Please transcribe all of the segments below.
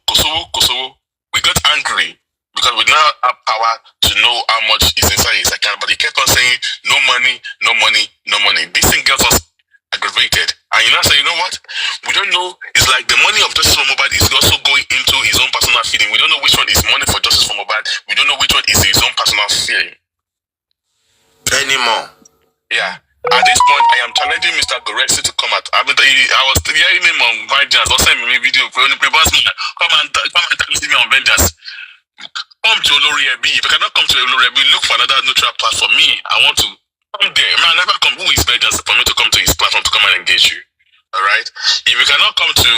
Kosovo. We got angry because we now have power to know how much is inside his account, but he kept on saying, no money. This thing gets us aggravated. And you know, say, you know what? We don't know. It's like the money of Justice for Mohbad is also going into his own personal feeling. We don't know which one is money for Justice for Mohbad. We don't know which one is his own personal feeling. Anymore. Yeah. At this point, I am challenging Mr. Gurexy to come out. I was hearing him on Vengeance. Or send me a video. Come and challenge me on Vengeance. Come to Olori Ebi. If you cannot come to Olori Ebi, look for another neutral platform. Me, I want to come there. Man, never come. Who is Vengeance for me to come to his platform to come and engage you? Alright? If you cannot come to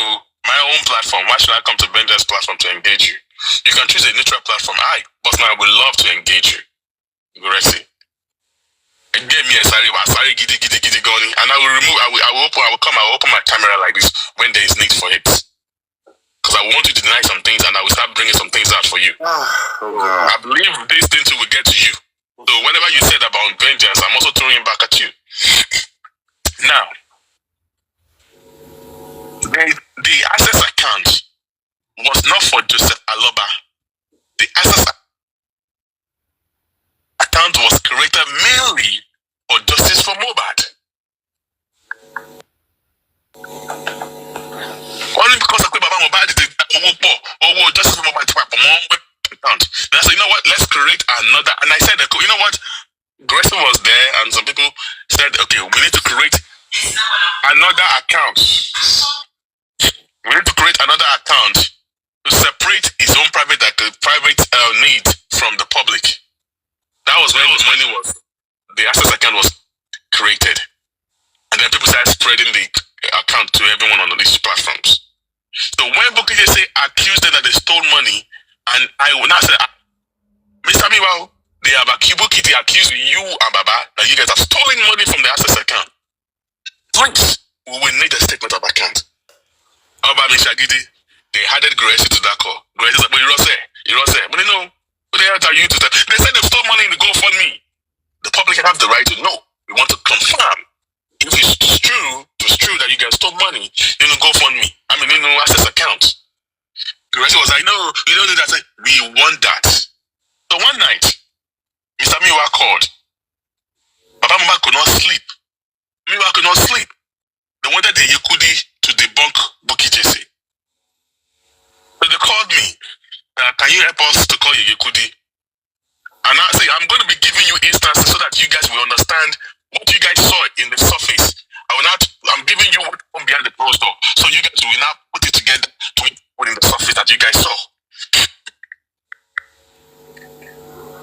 my own platform, why should I come to Vengeance platform to engage you? You can choose a neutral platform. But I would love to engage you. Gurexy. Give me a sorry giddy goni, and I will open my camera like this when there is need for it. Because I want you to deny some things and I will start bringing some things out for you. I believe these things will get to you. So whatever you said about Vengeance, I'm also throwing it back at you. Now, the access account was not for Joseph Aloba. The access account was created mainly for Justice for Mohbad. Only because Baba Mohbad is Justice for Mohbad account. And I said, you know what, let's create another. And I said, you know what, Gurexy was there and some people said, okay, we need to create another account. We need to create another account to separate his own private needs from the public. That was when the access account was created. And then people started spreading the account to everyone on these platforms. So when Bukky say accused them that they stole money, and I will now say, Mr. Miwa, they have accused you and Baba that you guys have stolen money from the access account. Please, we will need a statement of account. About Mishagidi, they added Gurexy to that call. Gurexy said, but you don't say. But you know, what the hell are you to tell? They said they stole money in the GoFundMe. The public have the right to know. We want to confirm. If it's true that you guys stole money in the GoFundMe. Access account. Gurexy was like, no, you don't need that. We want that. So one night, Mr. Miwa called. Baba Mohbad could not sleep. Miwa could not sleep. They wanted the Yekudi to debunk Bukky Jesse. So they called me. Can you help us to call Yekudi? And I say, I'm going to be giving you instances so that you guys will understand what you guys saw in the surface. I'm giving you what went behind the closed door. So you guys will now put it together to put in the surface that you guys saw.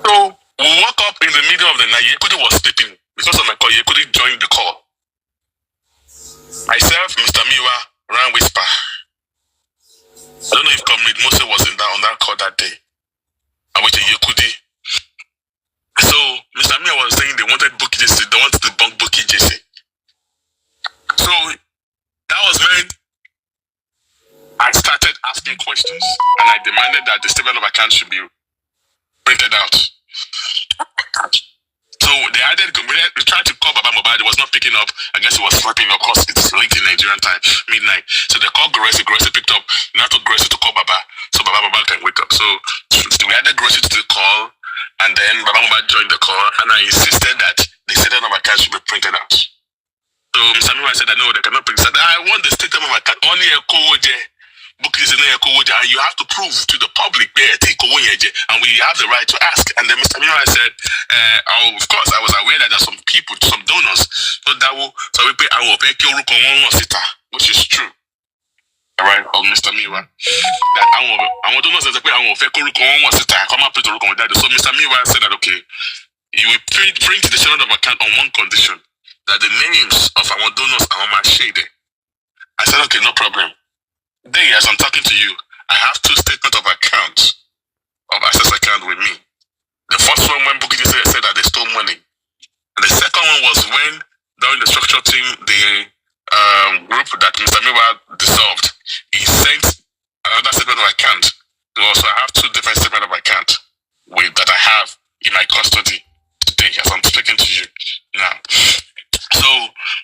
So we woke up in the middle of the night. Yekudi was sleeping. Because of my call, Yekudi joined the call. Myself, Mr. Miwa, ran whisper. I don't know if Comrade Mose was on that call that day. And with the Yekudi. So Mr. Miwa was saying they wanted Bukky Jesse, they wanted to debunk Bukky Jesse. So that was when I started asking questions and I demanded that the statement of account should be printed out. So we tried to call Baba Mohbad, it was not picking up. I guess it was sleeping, of course it's late in Nigerian time, midnight. So they called Gurexy picked up, now told Gurexy to call Baba, so Baba Mohbad can wake up. So we added Gurexy to the call, and then Baba Mohbad joined the call, and I insisted that the statement of account should be printed out. So Mr. Miwa said, no, they cannot print it. I want the statement of account, only a Kowoje. Bukky is and you have to prove to the public and we have the right to ask. And then Mr. Miwa said, of course, I was aware that there are some people, some donors, we pay our which is true. Alright, of Mr. Miwa. That our donors say pay our come up with the so Mr. Miwa said that okay, you will print the statement of account on one condition, that the names of our donors are on my shade. I said, okay, no problem. Today, as I'm talking to you, I have two statements of account, of access account with me. The first one when Bukky said that they stole money. And the second one was when, during the structure team, the group that Mr. Miwa dissolved, he sent another statement of account. So I have two different statements of account that I have in my custody today as I'm speaking to you now. So,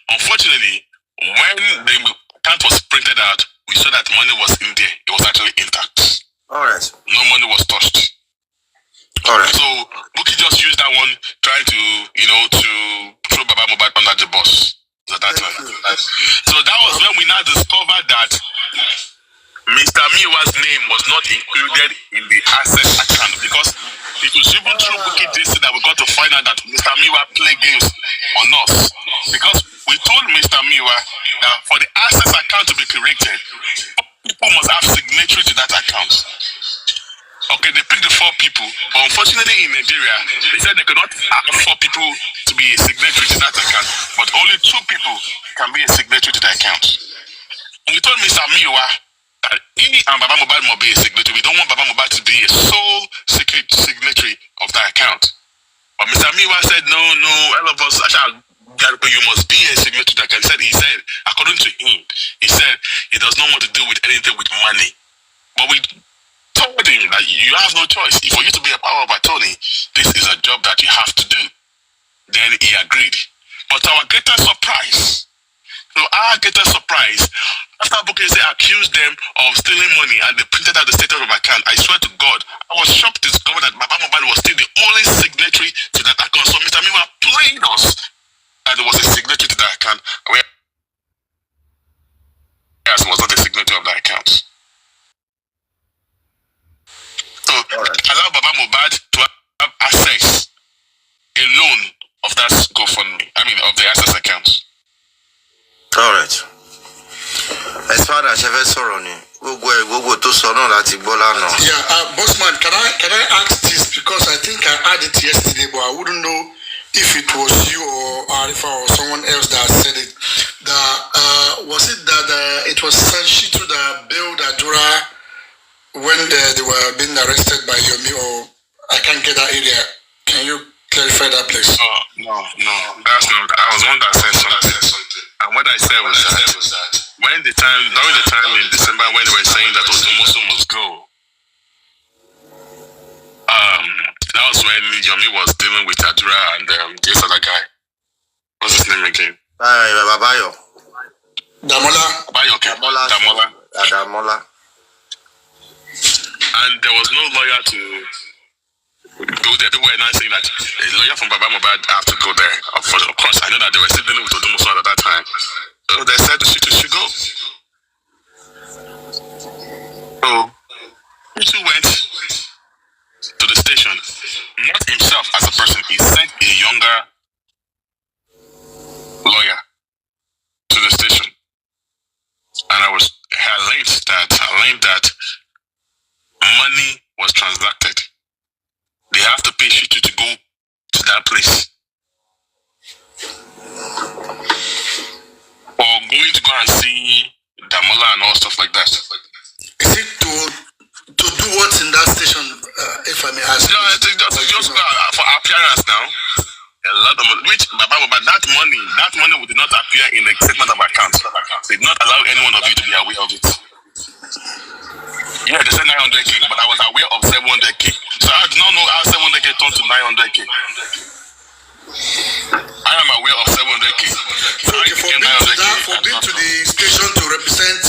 unfortunately, when the account was printed out, we saw that money was in there. It was actually intact. All right. No money was touched. All right. So Bukky just used that one, trying to, to throw Baba Mohbad under the bus at that time. So that was when we now discovered that Mr. Miwa's name was not included in the access account, because it was even through Bukky DC that we got to find out that Mr. Miwa played games on us. Because we told Mr. Miwa that for the access account to be created, people must have signatory to that account. Okay, they picked the 4 people, but unfortunately in Nigeria, they said they could not have 4 people to be a signatory to that account, but only 2 people can be a signatory to the account. And we told Mr. Miwa that he and Baba Mohbad must be a signatory. We don't want Baba Mohbad to be a sole signatory of that account. But Mr. Miwa said, no, all of us, you must be a signatory to that account. He said, according to him, he said he does not want to deal with anything with money. But we told him that you have no choice. For you to be a power of attorney, this is a job that you have to do. Then he agreed. But to our greatest surprise, after Bukky accused them of stealing money and they printed out the statement of account, I swear to God, I was shocked to discover that Baba Mohbad was still the only signatory to that account. So Mr. Miwa played us that there was a signatory to that account, whereas he was not a signatory of that account. So allow Baba Mohbad to have access alone of that GoFundMe. Of the access account. All right. As far as I've sorrow, go to Sono Latibola now. Yeah, Bossman, can I ask this, because I think I had it yesterday, but I wouldn't know if it was you or Arifa or someone else that said it. Was it that it was Sanchitu that bailed Adura when they were being arrested by Yomi, or I can't get that area? Can you clarify that, please? No, that's not. I was one that said something. And what I said was that during the time in December when they were saying that Otomoso must go, that was when Yomi was dealing with Adura and this other guy. What's his name again? Babayo. Damola. Damola. And there was no lawyer to go there. People were not saying that a lawyer from Baba Mohbad have to go there. Of course, I know that they were still dealing with Odomoso at that time. So they said she should go. So he went to the station, not himself as a person. He sent a younger lawyer to the station. And I learned that money was transacted. They have to pay Shitu to go to that place. Or going to go and see Damola and all stuff like that. Is it to do what in that station, if I may ask? No, I think just for appearance now. A lot of money, which that money would not appear in the statement of accounts. They did not allow any one of you to be aware of it. Yeah, they said 900K, but I was aware of 700K. So I did not know how 700K turned to 900K. I am aware of 700K. So for being to the station to represent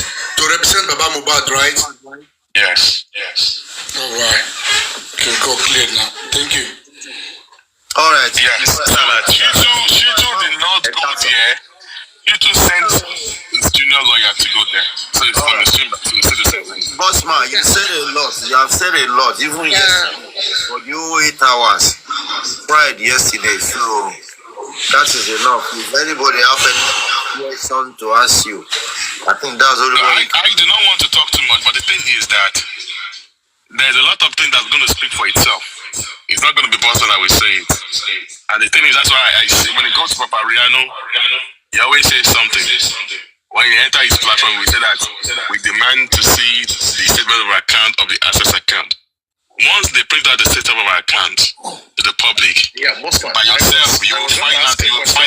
Baba Mohbad, right? Yes. Alright. Okay, go clear now. Thank you. Alright. Yes. Shitu did not go there. Shitu sent his junior lawyer to go there. So it's from the stream to the citizen. Bossman, you said a lot. You have said a lot. Even yesterday. For you 8 hours. Friday yesterday. So that is enough. If anybody have any question to ask you, I think that's all. I do not want to talk too much, but the thing is that there's a lot of things that's going to speak for itself. It's not going to be Boston that will say it. And the thing is, that's why I say, when it goes to Papa Riano, he always says something. When you enter his platform, we say that we demand to see the statement of account of the access account. Once they print out the statement of account to the public, by yourself, you will find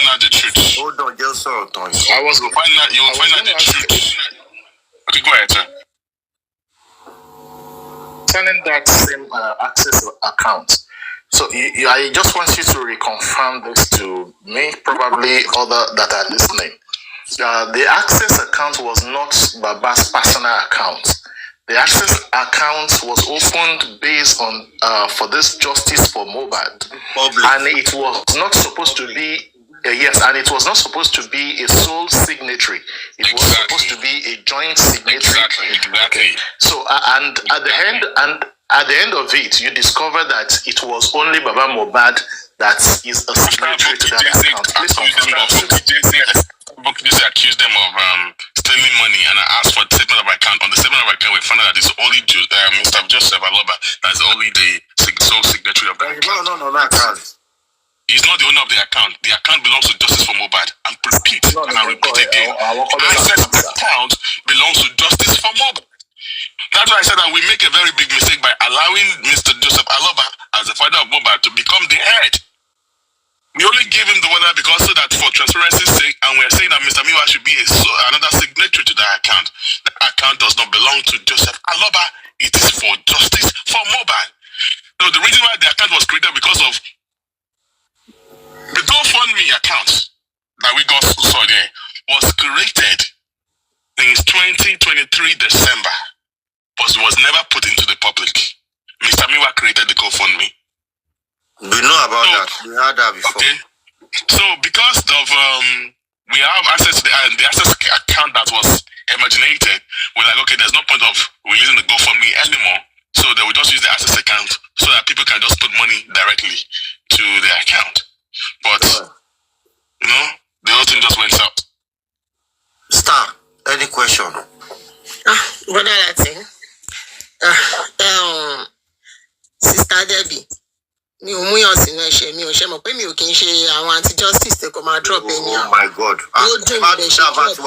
out the truth. Hold on, just so you will find out the truth. Okay, go ahead, sir. Concerning that same access account, so I just want you to reconfirm this to me, probably other that are listening. The access account was not Baba's personal account. the access account was opened based on for this justice for Mohbad, and it was not supposed to be yes, and it was not supposed to be a sole signatory. It was supposed to be a joint signatory. Exactly. So and at the end of it, you discover that it was only Baba Mohbad that is a signatory to that account. Please They accused them of stealing money, and I asked for a statement of account. On the statement of account, we found out that it's only Mr. Joseph Aloba that's only the sole signatory of that account. No, account. He's not the owner of the account. The account belongs to Justice for Mohbad. And repeat, I repeat again. Access account belongs to Justice for Mohbad. That's why I said that we make a very big mistake by allowing Mr. Joseph Aloba as the father of Mohbad to become the head. We only gave him the order because so that for transparency's sake, and we're saying that Mr. Miwa should be another signatory to that account. The account does not belong to Joseph Aloba. It is for Justice for Mohbad. So the reason why the account was created because of the GoFundMe account that we got saw there was created since 2023 December, but was never put into the public. Mr. Miwa created the GoFundMe. We know about that. We had that before. Okay. So because of we have access to the access account that was originated, we're like, okay, there's no point of releasing the GoFundMe anymore. So they will just use the access account so that people can just put money directly to the account. But you know, the whole thing just went south. Star, any question? What did I say? Sister Debbie. Mi ò múyàn sínú ẹ̀ṣẹ̀ mi ò ṣe mọ̀ pé mi ò kì í ṣe àwọn anti-justice tẹ̀ kò máa drop ẹni àwọn. Oh my God. Ló dùn mí lè ṣe drop.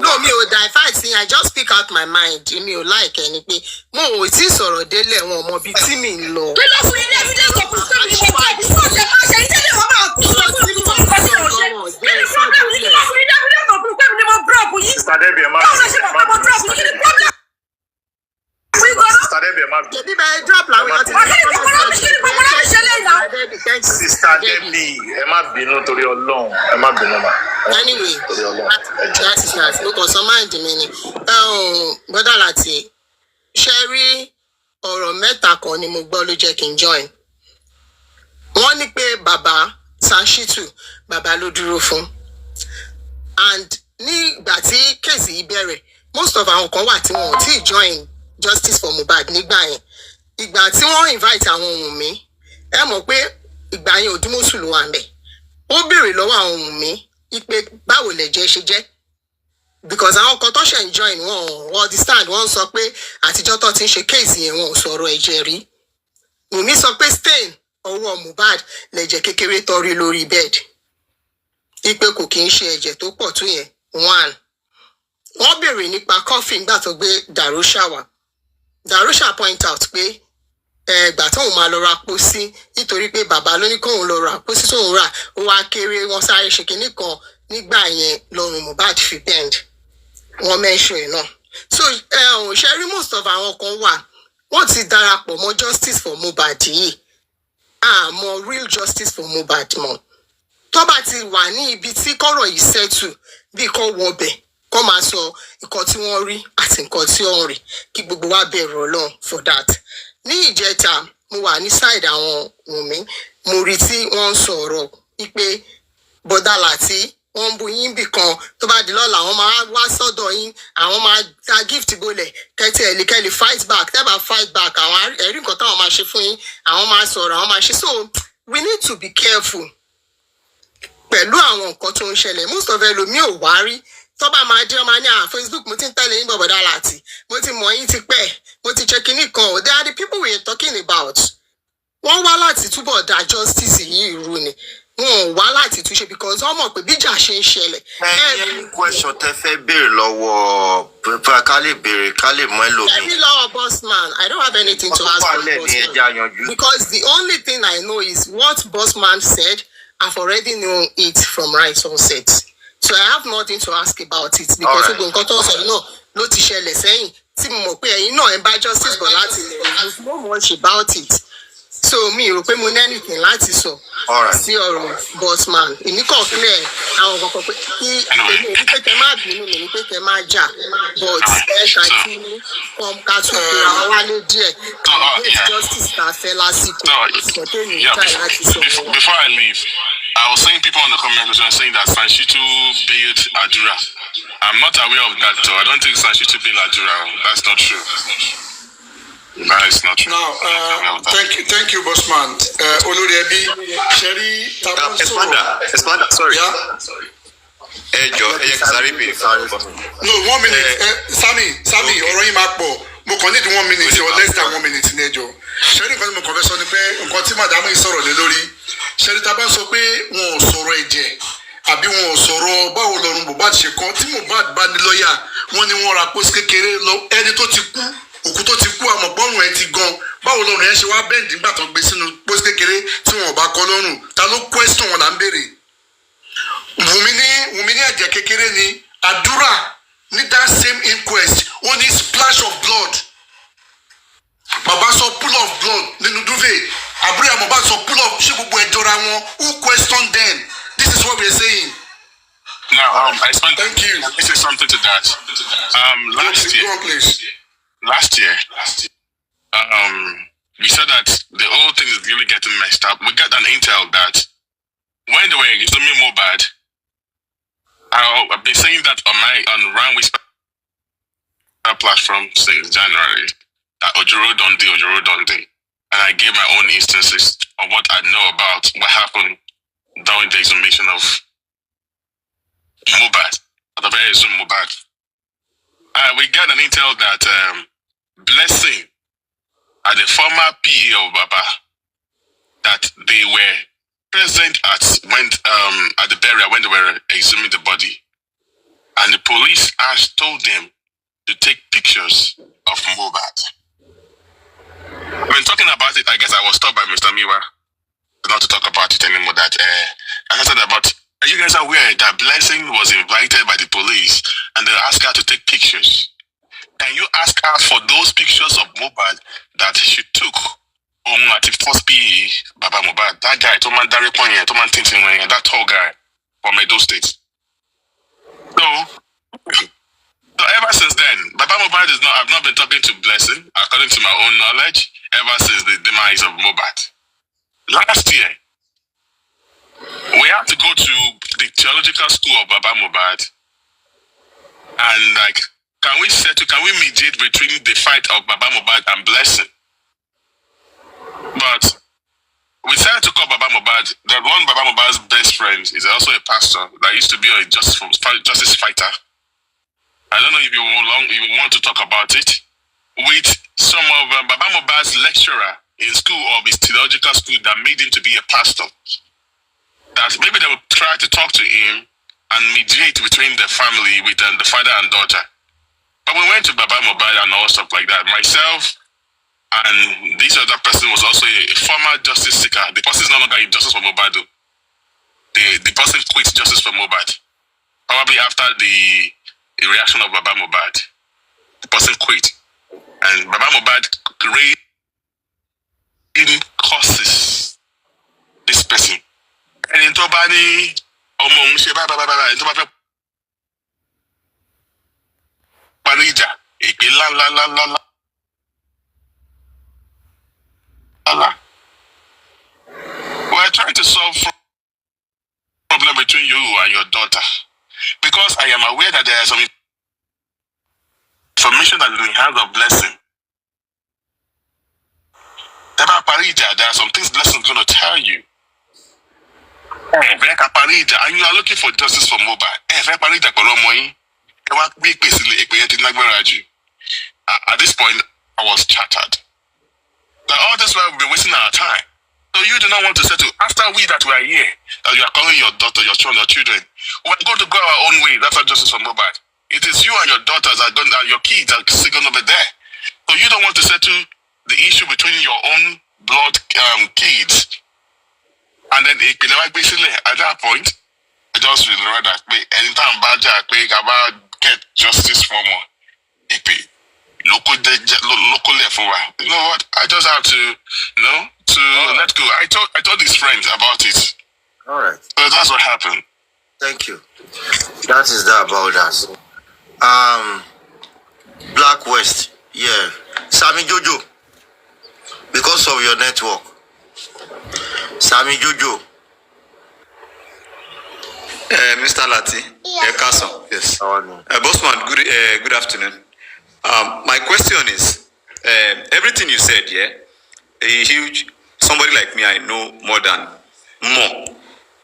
No, mi ò divide sí, I just speak out my mind. Mi ò like ẹni pé mo ò tí sọ̀rọ̀ délẹ̀ wọn ọmọ bíi tí mi ń lọ. Kí ló fún ilé evidence of prosperity ṣe jẹ́ ìdí fún ọ̀sẹ̀ máa ṣe ìdílé wọn máa kú lọ sí ibi tó ń kọ́ sí ọ̀ṣẹ́. Kí ni problem yìí? Kí ló fún ilé evidence of prosperity ni mo drop yìí? Sister Debbie, báwo ló ṣe mọ̀ pé mo drop yìí? Kí ni problem? Sister Debbie, Ṣèbí bẹ́ẹ̀ drop làwọn èèyàn ti ní Sister Debbie, ẹ má bínú torí Ọlọ́run, ẹ má bínú mà. Anyway, that is nice. Mo kàn sọ máìndì mi ni. Bọ́dà láti ṣe rí ọ̀rọ̀ mẹ́ta kan ni mo gbọ́ ló jẹ́ kí n join. Wọ́n ní pé bàbá Sashitu, bàbá ló dúró fún. And ní ìgbà tí kéèsì yìí bẹ̀rẹ̀, most of àwọn kan wà tí wọn ò tí ì join Justice for Mohbad nígbà yẹn. Ìgbà tí wọ́n invite àwọn Wunmi, ẹ mọ̀ pé ìgbà yẹn Òdúmọ̀ṣù ló wà ń bẹ̀. Ó béèrè lọ́wọ́ àwọn Wunmi pé báwo lẹ̀jẹ̀ ṣe jẹ́. Because àwọn kan tó ṣe ń join wọn understand, wọ́n sọ pé àtijọ́ tó ti ń ṣe kéèsì yẹn wọn ò sọ̀rọ̀ ẹ̀jẹ̀ rí. Wunmi sọ pé stain ọwọ́ Mohbad lẹ̀jẹ̀ kékeré tọrí lórí bed. Ipe kò kí ń ṣe ẹ̀jẹ̀ tó pọ̀ tó yẹn. One. Wọ́n béèrè nípa coffin nígbà tó gbé Darusha wá. Darusha point out pé ìgbà tóun máa lọ ra pósí nítorí pé bàbá ló ní kóun lọ ra pósí tóun rà ó wá kéré wọn sáré ṣe kinní kan nígbà yẹn lọ́rùn Mohbad fi bend. Wọ́n mention ẹ̀ náà. So ṣe rí most of àwọn kan wà wọ́n ti darapọ̀ mọ́ Justice for Mohbad yìí. Àmọ́ real Justice for Mohbad mọ́. Tó bá ti wà ní ibi tí kọ́rọ̀ yìí settle bí kò wọbẹ̀ kọ́ máa sọ nǹkan tí wọ́n rí àti nǹkan tí wọ́n rí kí gbogbo wa bẹ̀rù Ọlọ́run for that. Ní ìjẹta mo wà ní side àwọn Wunmi mo rí tí wọ́n ń sọ̀rọ̀ wípé bọ́dà láti wọ́n ń bu yín bì kan tó bá di lọ́la àwọn máa wá sọ́dọ̀ yín àwọn máa ta gift bolẹ̀ kẹ́tì ẹ̀lẹ́kẹ́lẹ́ fight back tẹ́bà fight back àwọn ẹ̀rí nǹkan táwọn máa ṣe fún yín àwọn máa sọ̀rọ̀ àwọn máa ṣe. So we need to be careful pẹ̀lú àwọn nǹkan tó ń ṣẹlẹ̀. Most of ẹlòmíì ò wá rí tó bá máa jẹ́ ọmọ ní Facebook mo ti ń tẹ̀lé yín bọ̀bọ̀dá láti mo ti mọ̀ yín ti pẹ́ mo ti ṣe kinní kan. They are the people we are talking about. Wọ́n wá láti túbọ̀ dá justice yìí rú ni wọn ò wá láti túnṣe because wọ́n mọ̀ pé bíjà ṣe ń ṣẹlẹ̀. Any question tẹ́ fẹ́ béèrè lọ́wọ́ ká lè mọ ẹlòmíì. Every law bossman, I don't have anything to ask for bossman because the only thing I know is what bossman said. I've already known it from RI0USLY. So I have nothing to ask about it because nǹkan tó sọ náà ló ti ṣẹlẹ̀ sẹ́yìn tí mo mọ̀ pé ẹ̀yin náà ẹ̀ bá justice bọ̀ láti lè know much about it. so mi rò pé mo ní anything láti sọ sí ọ̀rọ̀ bossman èmi kàn clear àwọn kankan pé kí èmi ní pé kẹ má bínú mi ní pé kẹ má jà but ẹ ṣàkí ká tún pé àwọn wálé díẹ̀ great justice ta fẹ́ lásìkò ìsọtẹ́ni ìjà láti sọ. Before I leave, I was saying people in the comment section saying that Sanshitu bailed Adura. I'm not aware of that, though. I don't think Sanshitu bailed Adura. That's not true. That is not true. Now, thank you, bossman. Olórí Sherry, Expander, sorry. Yeah. No, 1 minute. Sammy, ọ̀rọ̀ yín máa pọ̀. Mo kàn need 1 minute or less than 1 minute ní ẹjọ́. Sherry kan tí mo kàn fẹ́ sọ ni pé nǹkan tí màdàmú yìí sọ̀rọ̀ lé lórí. Sherry tá a bá sọ pé wọn ò sọ̀rọ̀ ẹ̀jẹ̀ àbí wọn ò sọ̀rọ̀ báwo lọ́run Mohbad ṣe kan tí Mohbad bá ní lọ́ọ̀yà wọ́n ní wọ́n ra pósí kékeré lọ ẹni tó ti kú òkú tó ti kú àmọ́ gbọ́rùn ẹ ti gan báwo lọ́run ẹ ṣe wá bẹ́ǹdì nígbà tó gbé sínú pósí kékeré tí wọn ò bá kọ́ lọ́rùn ta ló question wọn là ń béèrè. Wùmí ní ẹ̀jẹ̀ kékeré ni àdúrà ní that same inquest ó ní splash of blood bàbá sọ pool of blood nínú duvet àbúrò ẹ̀ Mohbad sọ pool of ṣé gbogbo ẹ̀ jọra wọn who question them this is what we are saying. Now, thank you. Let me say something to that. Last year, we said that the whole thing is really getting messed up. We got an intel that when they were exhuming Mohbad, I've been saying that on Runway's platform since January, that Ojoro don't do. And I gave my own instances of what I know about what happened during the exhumation of Mohbad, at the very soon Mohbad. We got an intel that Blessing, at the former PA of Baba, that they were present at the burial when they were exhuming the body, and the police told them to take pictures of Mohbad. When talking about it, I guess I was told by Mr. Miwa not to talk about it anymore. That and I said about. Are you guys aware that Blessing was invited by the police and they asked her to take pictures? Can you ask her for those pictures of Mohbad that she took at the first PE, Baba Mohbad? That guy, Toman Dareponya, Toman Tintin, that tall guy from Edo State. So ever since then, Baba Mohbad I've not been talking to Blessing, according to my own knowledge, ever since the demise of Mohbad. Last year, we had to go to the theological school of Baba Mohbad and can we mediate between the fight of Baba Mohbad and Blessing? But we decided to call Baba Mohbad. That one Baba Mohbad's best friend is also a pastor that used to be a justice fighter. I don't know if you want to talk about it. With some of Baba Mohbad's lecturer in school of his theological school that made him to be a pastor. That maybe they will try to talk to him and mediate between the family with the father and daughter. But we went to Baba Mohbad and all stuff like that. Myself and this other person was also a former justice seeker. The person is no longer in justice for Mohbad. The person quit justice for Mohbad. Probably after the reaction of Baba Mohbad. The person quit. And Baba Mohbad raised causes this person. And in Tobani, we're trying to solve problem between you and your daughter, because I am aware that there is some information that is in the hands of Blessing. There are some things Blessing is going to tell you. And you are looking for justice for Mohbad. At this point, I was chattered. That all this while we've been wasting our time. So you do not want to settle. After we that were here, that you are calling your daughter, your son, your children, we're going to go our own way. That's not justice for Mohbad. It is you and your daughters and your kids are still going to be there. So you don't want to settle the issue between your own blood kids. And then basically at that point, I just realized that anytime Baja get justice for more. locally for a while. You know what? I just have to, let go. I told his friends about it. All right. So that's what happened. Thank you. That is that about us. Black West, yeah. Sammy Jojo, because of your network. Sammy Jojo. Mr. Lati, Castle, yes. Bossman, good afternoon. My question is, everything you said, a huge, somebody like me, I know more,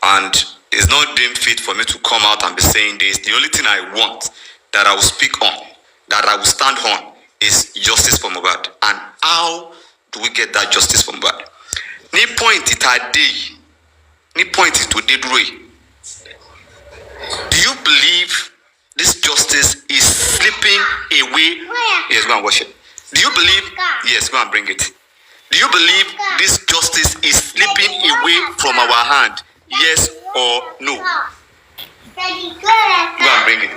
and it's not deemed fit for me to come out and be saying this. The only thing I want that I will speak on, that I will stand on, is justice for Mohbad. And how do we get that justice for Mohbad? Ni point it a day, ni point it to day. Do you believe this justice is slipping away? Yes, go and watch it. Do you believe? Yes, go and bring it. Do you believe this justice is slipping away from our hand? Yes or no? Go and bring it.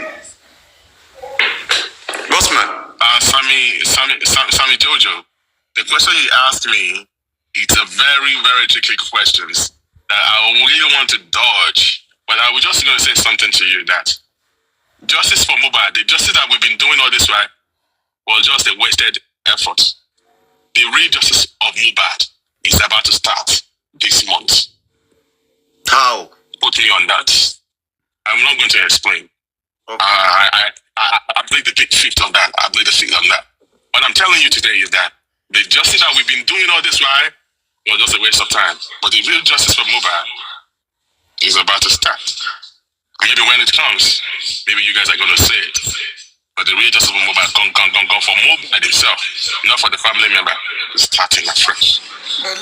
Bossman. Sammy Jojo, the question you asked me, it's a very, very tricky question that I really want to dodge. But I was just going to say something to you that justice for Mohbad, the justice that we've been doing all this while, was just a wasted effort. The real justice of Mohbad is about to start this month. How? Put me on that. I'm not going to explain. Okay. I played the big fifth on that. I played the fifth on that. What I'm telling you today is that the justice that we've been doing all this while was just a waste of time. But the real justice for Mohbad is about to start. Maybe when it comes, maybe you guys are going to say it. But the real justice for Mohbad, gone for Mohbad himself, not for the family member. It's starting afresh.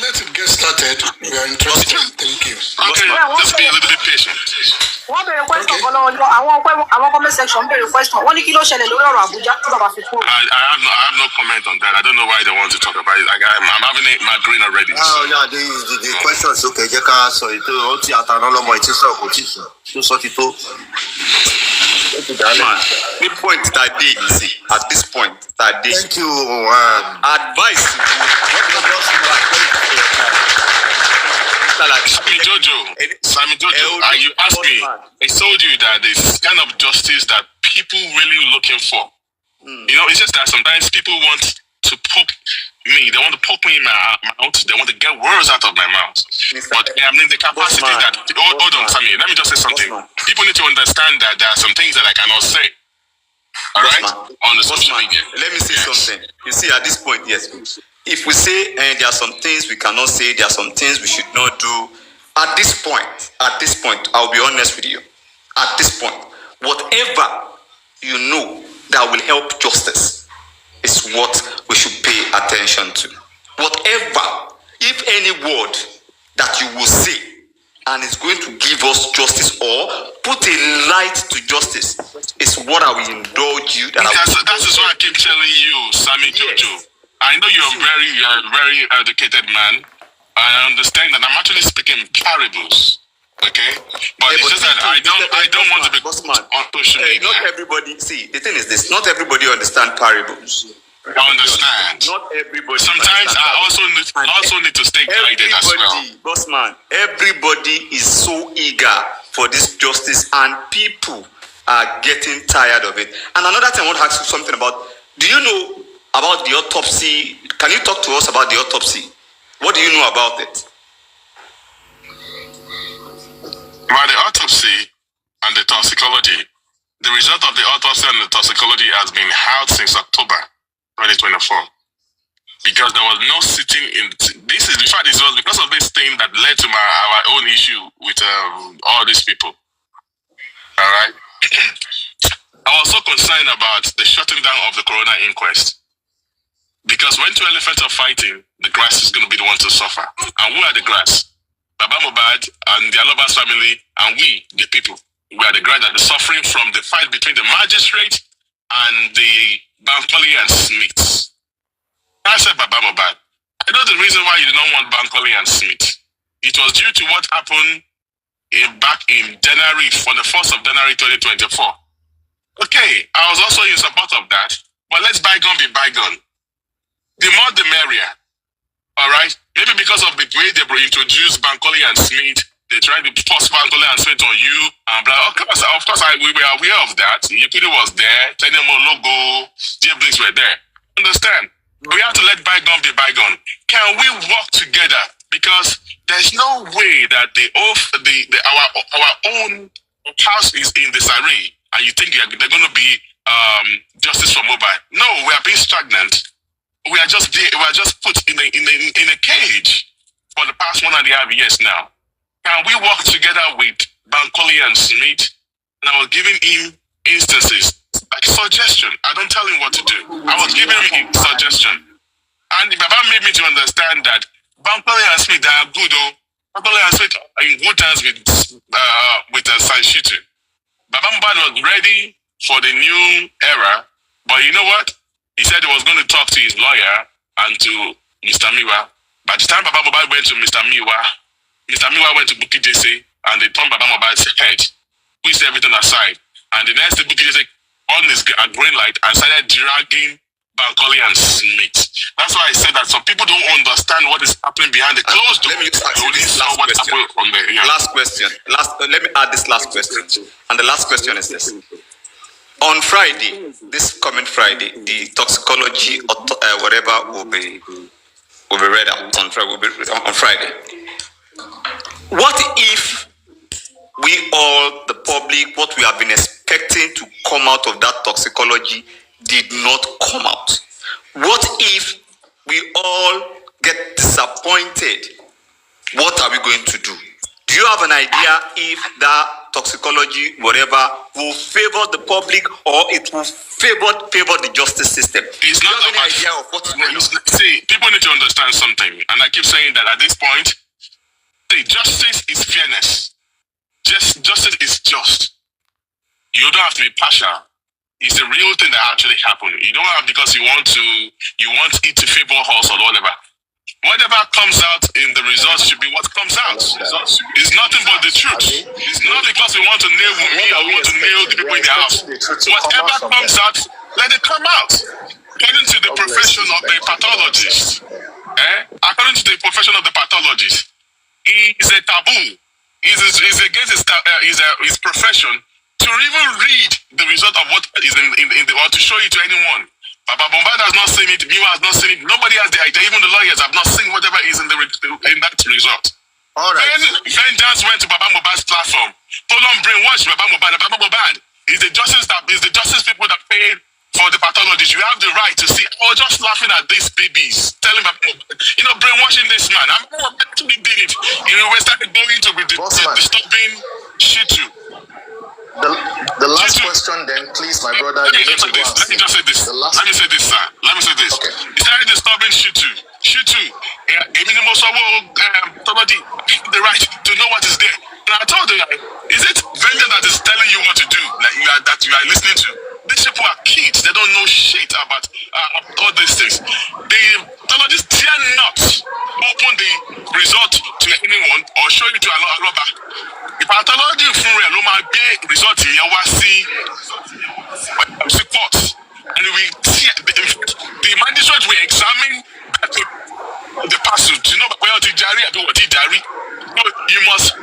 Let it get started. We are interested. Thank you. Okay, just be a little bit patient. One very question. I want comment section. Very question. One kilo shele lórí ọ̀rọ̀ Abuja. I have no comment on that. I don't know why they want to talk about it. I'm having a migraine already. Oh yeah, the question is okay. Jẹ́ ká sọ ètò ọtí àtànálọ́mọ ìtí sọ kò tí sọ. Tó sọ ti tó. The point that day, you see, at this point that day. Thank you. Advice. Sammy Jojo, you asked me, I told you that this kind of justice that people really looking for. You know, it's just that sometimes people want to poke me. They want to poke me in my mouth. They want to get words out of my mouth. But I mean, the capacity that... Hold on, Sammy. Let me just say something. People need to understand that there are some things that I cannot say. All right? On the social media. Let me say something. You see, at this point, yes. If we say there are some things we cannot say, there are some things we should not do. At this point, I'll be honest with you. At this point, whatever you know that will help justice is what we should pay attention to. Whatever, if any word that you will say and it's going to give us justice or put a light to justice is what I will indulge you. That is what I keep telling you, Sammy Jojo. I know you're a very educated man. I understand that I'm actually speaking parables. Okay, but it's just that I don't want to be on social media. Not everybody. See, the thing is this: not everybody understand parables. I understand. Not everybody. Sometimes I also need to stay guided as well. Bossman, everybody is so eager for this justice, and people are getting tired of it. And another thing I want to ask you something about. Do you know about the autopsy? Can you talk to us about the autopsy? What do you know about it? About the autopsy and the toxicology, the result of the autopsy and the toxicology has been out since October 2024. Because there was no sitting in this is in fact it was because of this thing that led to our own issue with all these people. Alright. I was so concerned about the shutting down of the coroner inquest. Because when two elephants are fighting, the grass is going to be the one to suffer. And who are the grass? Baba Mohbad and the Alovas family and we, the people. We are the grass that are suffering from the fight between the magistrate and the Bankole and Smith. I said Baba Mohbad. I know the reason why you did not want Bankole and Smith. It was due to what happened back in January, on the 1st of January 2024. Okay, I was also in support of that. But let's bygone be bygone. The more the merrier. Alright? Maybe because of the way they introduced Bankole and Smith, they tried to force Bankole and Smith on you and blah. Of course, we were aware of that. Yekudi was there, Tenemo logo, J-Blinks were there. Understand? We have to let bygone be bygone. Can we work together? Because there's no way that our own house is in disarray, and you think they're going to be justice for Mohbad. No, we are being stagnant. We are just put in a cage for the past 1.5 years now. Can we work together with Bankole and Smith? And I was giving him instances, like suggestion. I don't tell him what to do. I was giving him a suggestion. And Baba made me to understand that Bankole and Smith are good, though. Bankole and Smith are in good hands with Sanshitu. Baba Mohbad was ready for the new era, but you know what? He said he was going to talk to his lawyer and to Mr. Miwa. By the time Baba Mohbad went to Mr. Miwa went to Bukky Jesse, and they turned Baba Mohbad's head, pushed everything aside. And the next thing Bukky Jesse on his green light and started dragging Bankole and Smith. That's why I said that some people don't understand what is happening behind the closed door. Let me ask you this last question. Last question. Let me add this last question. And the last question is this. On Friday, this coming Friday, the toxicology whatever will be read out on Friday. What if we all, the public, what we have been expecting to come out of that toxicology did not come out? What if we all get disappointed? What are we going to do? Do you have an idea if that toxicology, whatever, will favor the public or it will favor the justice system? It's not an idea of what is going on. See, people need to understand something, and I keep saying that at this point, see, justice is fairness. Justice is just. You don't have to be partial. It's the real thing that actually happened. You don't have because you want it to favor us or whatever. Whatever comes out in the results should be what comes out. It's nothing but the truth. It's not because we want to nail Wunmi or we want to nail the people in the house. Whatever comes out, let it come out. According to the profession of the pathologist, according to the profession of the pathologist, it is a taboo. It's against his profession to even read the result of what is in the or to show it to anyone. Baba Mohbad has not seen it, Miwa has not seen it, nobody has the idea, even the lawyers have not seen whatever is in that result. All right. Vengeance went to Baba Mohbad's platform, told them brainwash Baba Mohbad. Baba Mohbad is the justice people that paid for the pathologies. You have the right to see, just laughing at these babies, telling Baba Mohbad, brainwashing this man. I'm actually did it. We started going to be disturbing shit too. The last question then, please, my brother. Let me just say this. Let me say this, sir. Let me say this. Okay. He started disturbing Shitu. The right to know what is there. And I told you, is it vengeance that is telling you what to do? Like that you are listening to? These people are kids. They don't know shit about all these things. The pathologists dare not open the result to anyone or show you to Aloba. The pathology from real result in court. And we see the magistrate will examine the person to know where the diary or what diary. You must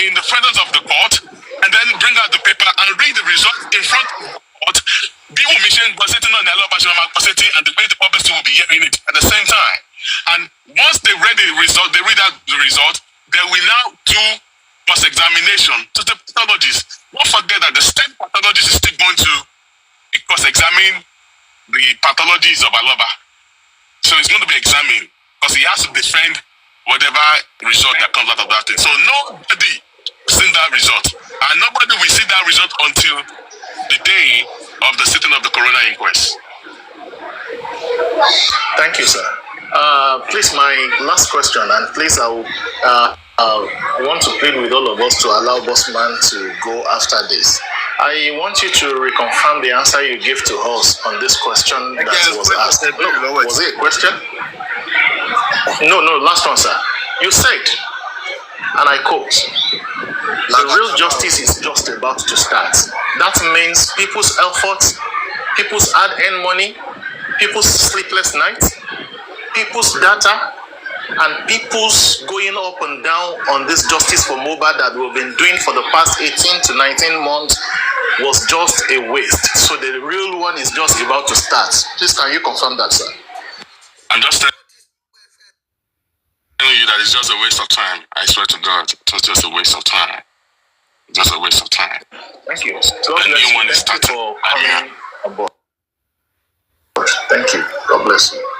in the presence of the court and then bring out the paper and read the result in front of the court. Be omission sitting on the and the way the public will be hearing it at the same time. And once they read the result, they read out the result, they will now do cross-examination to the pathologist. Don't forget that the state pathologist is still going to cross-examine the pathologies of Aloba. So it's going to be examined because he has to defend whatever result that comes out of that thing. So nobody seen that result. And nobody will see that result until the day of the sitting of the coroner inquest. Thank you, sir. Please, my last question, and please, I want to plead with all of us to allow Bossman to go after this. I want you to reconfirm the answer you gave to us on this question that was asked. No, was it a question? No, last one, sir. You said, and I quote, the real justice is just about to start. That means people's efforts, people's hard-earned money, people's sleepless nights, people's data, and people's going up and down on this justice for Mohbad that we've been doing for the past 18 to 19 months was just a waste. So the real one is just about to start. Please, can you confirm that, sir? I'm just telling you that it's just a waste of time. I swear to God, it was just a waste of time. Just a waste of time. Thank you. The new one is starting. Thank you. God bless you.